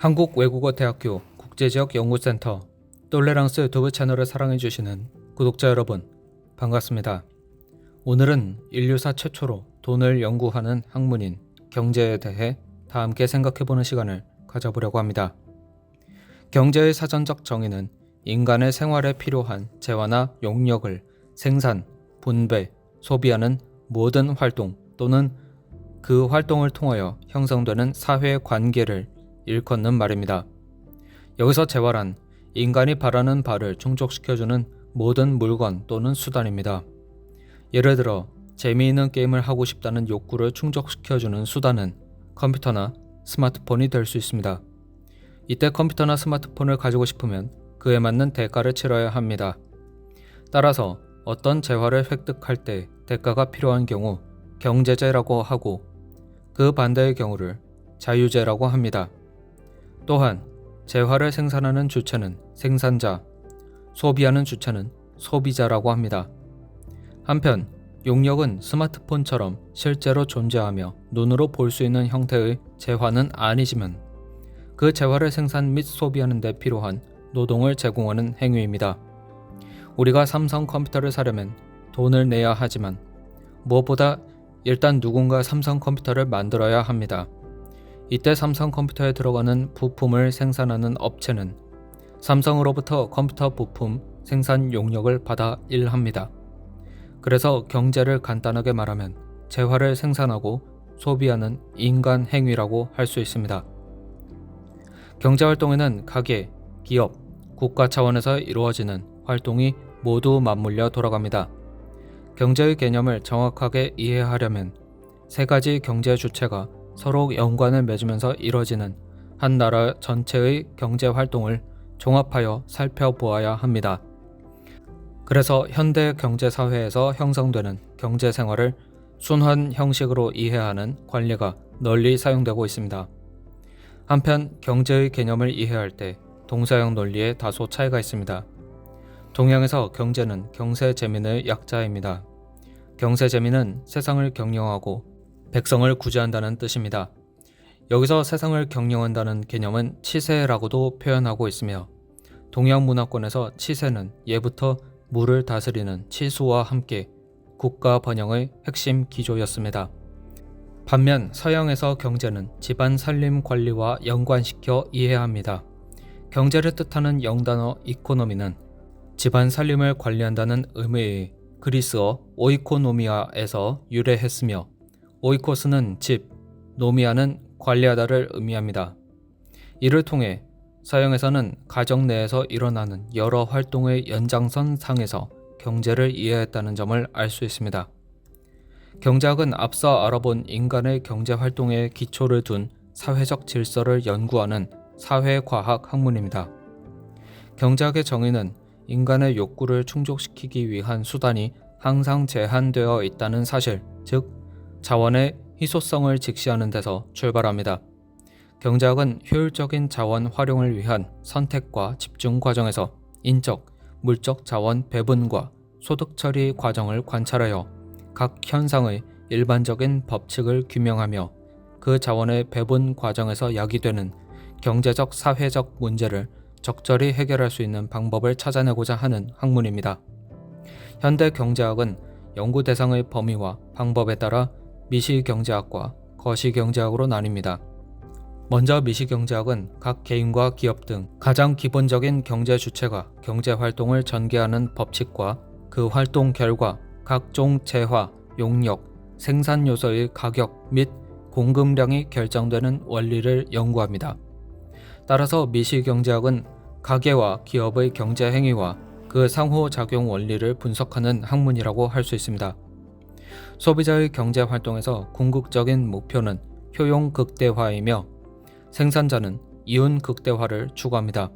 한국외국어대학교 국제지역연구센터 똘레랑스 유튜브 채널을 사랑해주시는 구독자 여러분, 반갑습니다. 오늘은 인류사 최초로 돈을 연구하는 학문인 경제에 대해 다 함께 생각해보는 시간을 가져보려고 합니다. 경제의 사전적 정의는 인간의 생활에 필요한 재화나 용역을 생산, 분배, 소비하는 모든 활동 또는 그 활동을 통하여 형성되는 사회 관계를 일컫는 말입니다. 여기서 재화란 인간이 바라는 바를 충족시켜주는 모든 물건 또는 수단입니다. 예를 들어 재미있는 게임을 하고 싶다는 욕구를 충족시켜주는 수단은 컴퓨터나 스마트폰이 될 수 있습니다. 이때 컴퓨터나 스마트폰을 가지고 싶으면 그에 맞는 대가를 치러야 합니다. 따라서 어떤 재화를 획득할 때 대가가 필요한 경우 경제재라고 하고 그 반대의 경우를 자유재라고 합니다. 또한 재화를 생산하는 주체는 생산자, 소비하는 주체는 소비자라고 합니다. 한편 용역은 스마트폰처럼 실제로 존재하며 눈으로 볼 수 있는 형태의 재화는 아니지만 그 재화를 생산 및 소비하는 데 필요한 노동을 제공하는 행위입니다. 우리가 삼성 컴퓨터를 사려면 돈을 내야 하지만 무엇보다 일단 누군가 삼성 컴퓨터를 만들어야 합니다. 이때 삼성 컴퓨터에 들어가는 부품을 생산하는 업체는 삼성으로부터 컴퓨터 부품 생산 용역을 받아 일합니다. 그래서 경제를 간단하게 말하면 재화를 생산하고 소비하는 인간 행위라고 할 수 있습니다. 경제활동에는 가계, 기업, 국가 차원에서 이루어지는 활동이 모두 맞물려 돌아갑니다. 경제의 개념을 정확하게 이해하려면 세 가지 경제 주체가 서로 연관을 맺으면서 이뤄지는 한 나라 전체의 경제 활동을 종합하여 살펴보아야 합니다. 그래서 현대 경제사회에서 형성되는 경제생활을 순환 형식으로 이해하는 관리가 널리 사용되고 있습니다. 한편 경제의 개념을 이해할 때 동서양 논리에 다소 차이가 있습니다. 동양에서 경제는 경세재민의 약자입니다. 경세재민은 세상을 경영하고 백성을 구제한다는 뜻입니다. 여기서 세상을 경영한다는 개념은 치세라고도 표현하고 있으며 동양 문화권에서 치세는 예부터 물을 다스리는 치수와 함께 국가 번영의 핵심 기조였습니다. 반면 서양에서 경제는 집안 살림 관리와 연관시켜 이해합니다. 경제를 뜻하는 영단어 이코노미는 집안 살림을 관리한다는 의미의 그리스어 오이코노미아에서 유래했으며 오이코스는 집, 노미아는 관리하다를 의미합니다. 이를 통해 서양에서는 가정 내에서 일어나는 여러 활동의 연장선 상에서 경제를 이해했다는 점을 알 수 있습니다. 경제학은 앞서 알아본 인간의 경제활동에 기초를 둔 사회적 질서를 연구하는 사회과학 학문입니다. 경제학의 정의는 인간의 욕구를 충족시키기 위한 수단이 항상 제한되어 있다는 사실, 즉 자원의 희소성을 직시하는 데서 출발합니다. 경제학은 효율적인 자원 활용을 위한 선택과 집중 과정에서 인적, 물적 자원 배분과 소득 처리 과정을 관찰하여 각 현상의 일반적인 법칙을 규명하며 그 자원의 배분 과정에서 야기되는 경제적 사회적 문제를 적절히 해결할 수 있는 방법을 찾아내고자 하는 학문입니다. 현대 경제학은 연구 대상의 범위와 방법에 따라 미시경제학과 거시경제학으로 나뉩니다. 먼저 미시경제학은 각 개인과 기업 등 가장 기본적인 경제 주체가 경제활동을 전개하는 법칙과 그 활동 결과 각종 재화, 용역, 생산 요소의 가격 및 공급량이 결정되는 원리를 연구합니다. 따라서 미시경제학은 가계와 기업의 경제 행위와 그 상호작용 원리를 분석하는 학문이라고 할 수 있습니다. 소비자의 경제 활동에서 궁극적인 목표는 효용 극대화이며 생산자는 이윤 극대화를 추구합니다.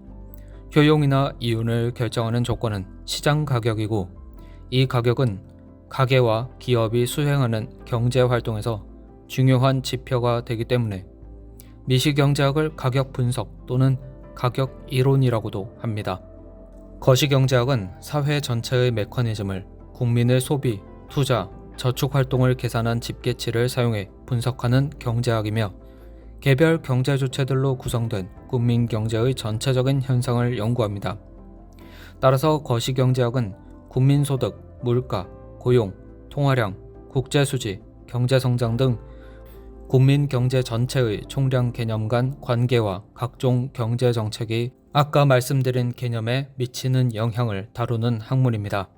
효용이나 이윤을 결정하는 조건은 시장 가격이고 이 가격은 가계와 기업이 수행하는 경제 활동에서 중요한 지표가 되기 때문에 미시경제학을 가격 분석 또는 가격 이론이라고도 합니다. 거시경제학은 사회 전체의 메커니즘을 국민의 소비, 투자, 저축 활동을 계산한 집계치를 사용해 분석하는 경제학이며 개별 경제 주체들로 구성된 국민 경제의 전체적인 현상을 연구합니다. 따라서 거시경제학은 국민소득, 물가, 고용, 통화량, 국제수지, 경제성장 등 국민 경제 전체의 총량 개념 간 관계와 각종 경제정책이 아까 말씀드린 개념에 미치는 영향을 다루는 학문입니다.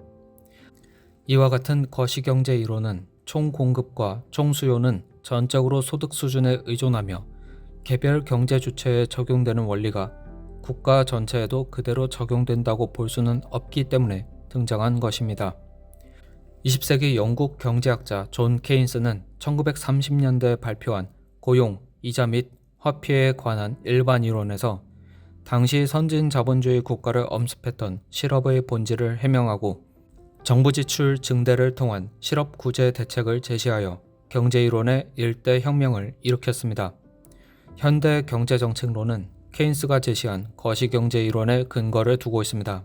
이와 같은 거시경제 이론은 총공급과 총수요는 전적으로 소득 수준에 의존하며 개별 경제 주체에 적용되는 원리가 국가 전체에도 그대로 적용된다고 볼 수는 없기 때문에 등장한 것입니다. 20세기 영국 경제학자 존 케인스는 1930년대에 발표한 고용, 이자 및 화폐에 관한 일반 이론에서 당시 선진 자본주의 국가를 엄습했던 실업의 본질을 해명하고 정부 지출 증대를 통한 실업 구제 대책을 제시하여 경제이론의 일대 혁명을 일으켰습니다. 현대 경제정책론은 케인스가 제시한 거시경제 이론에 근거를 두고 있습니다.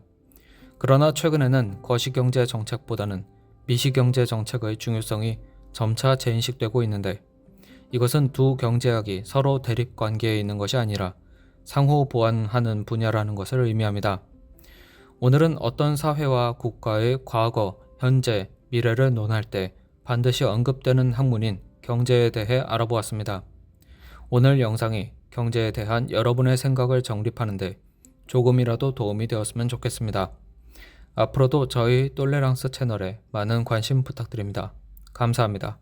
그러나 최근에는 거시경제 정책보다는 미시경제 정책의 중요성이 점차 재인식되고 있는데, 이것은 두 경제학이 서로 대립 관계에 있는 것이 아니라 상호 보완하는 분야라는 것을 의미합니다. 오늘은 어떤 사회와 국가의 과거, 현재, 미래를 논할 때 반드시 언급되는 학문인 경제에 대해 알아보았습니다. 오늘 영상이 경제에 대한 여러분의 생각을 정립하는데 조금이라도 도움이 되었으면 좋겠습니다. 앞으로도 저희 똘레랑스 채널에 많은 관심 부탁드립니다. 감사합니다.